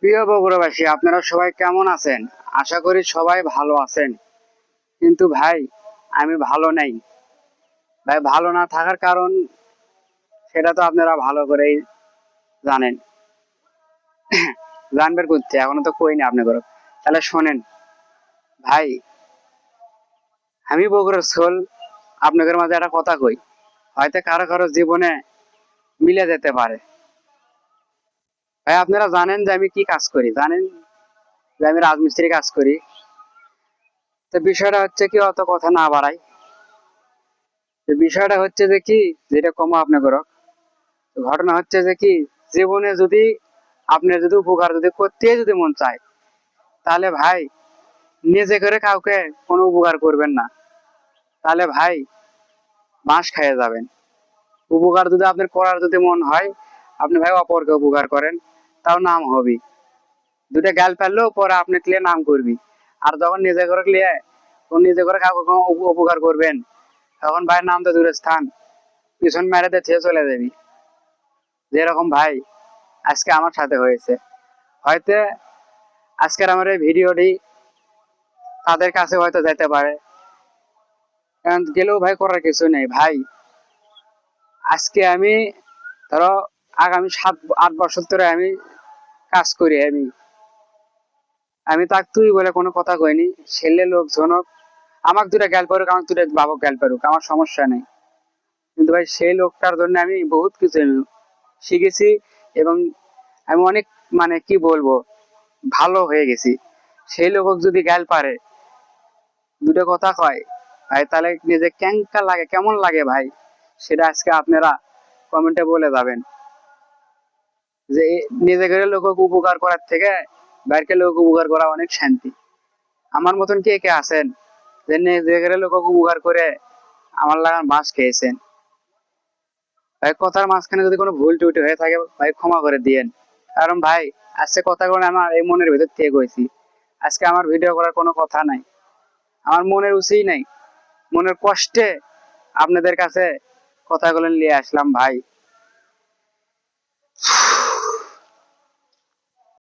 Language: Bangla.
প্রিয় বগুড়াবাসী, আপনারা সবাই কেমন আছেন? আশা করি সবাই ভালো আছেন। কিন্তু ভাই, আমি ভালো নাই। ভাই, ভালো না থাকার কারণ সেটা তো আপনারা ভালো করেই জানেন। জানবেন করতে এখনো তো কই না আপনাদের। তাহলে শোনেন ভাই, আমি বগুড়ার ছোল। আপনাদের মাঝে একটা কথা কই, হয়তো কারো কারো জীবনে মিলে যেতে পারে। ভাই, আপনারা জানেন যে আমি কি কাজ করি, জানেন যে আমি রাজমিস্ত্রি কাজ করি। তো বিষয়টা হচ্ছে কি, অত কথা না বাড়াই। তো বিষয়টা হচ্ছে যে কি, যেটা কমা আপনাদের ঘটনা হচ্ছে যে কি, জীবনে যদি আপনার যদি উপকার যদি করতে যদি মন চায়, তাহলে ভাই নিজে করে কাউকে কোনো উপকার করবেন না। তাহলে ভাই বাঁশ খাইয়ে যাবেন। উপকার যদি আপনার করার যদি মন হয়, আপনি ভাই অপরকে উপকার করেন, তাও নাম হবি। দুটা গাল ফেললেও পরে আপনি ক্লিয়ে নাম করবি। আর যখন নিজে করে ক্লিয়ে নিজে করে কাউকে কোনো উপকার করবেন, তখন ভাই নাম তো দূরের স্থান, পিছন মেরে দিয়ে চলে যাবি। যেরকম ভাই আজকে আমার সাথে হয়েছে। হয়তো আজকের আমার এই ভিডিওটি তাদের কাছে হয়তো যেতে পারে, কারণ গেলেও ভাই করার কিছু নেই ভাই। আজকে আমি ধরো আগামী 7-8 বছর ধরে আমি কাজ করি। আমি আমি তাক তুই বলে কোনো কথা কইনি। ছেলে লোকজন আমাকে দুটা গাল পারুক, আমাকে দুটা বাবক গাল পারুক, আমার সমস্যা নেই। কিন্তু ভাই সেই লোকটার জন্য আমি বহুত কিছু শিখেছি, এবং আমি অনেক, মানে কি বলবো, ভালো হয়ে গেছি। সেই লোক যদি গাল পারে, দুটো কথা কয়, ভাই তাহলে নিজে কেঙ্কা লাগে, কেমন লাগে ভাই, সেটা আজকে আপনারা কমেন্টে বলে যাবেন। যে নিজে করে লোক উপকার করার থেকে বাইরকে লোক উপকার করা অনেক শান্তি। আমার মতন কে কে আছেন যে নিজে করে লোক উপকার করে আমার লাগান বাঁশ খেয়েছেন? ভাই, কথার মাঝখানে যদি কোনো ভুল ত্রুটি হয়ে থাকে ভাই ক্ষমা করে দিয়েন। কারণ ভাই আজকে কথাগুলো আমার এই মনের ভিতর থেকে কইছি। আজকে আমার ভিডিও করার কোনো কথা নাই, আমার মনের উচিত নাই। মনের কষ্টে আপনাদের কাছে কথাগুলো নিয়ে আসলাম ভাই।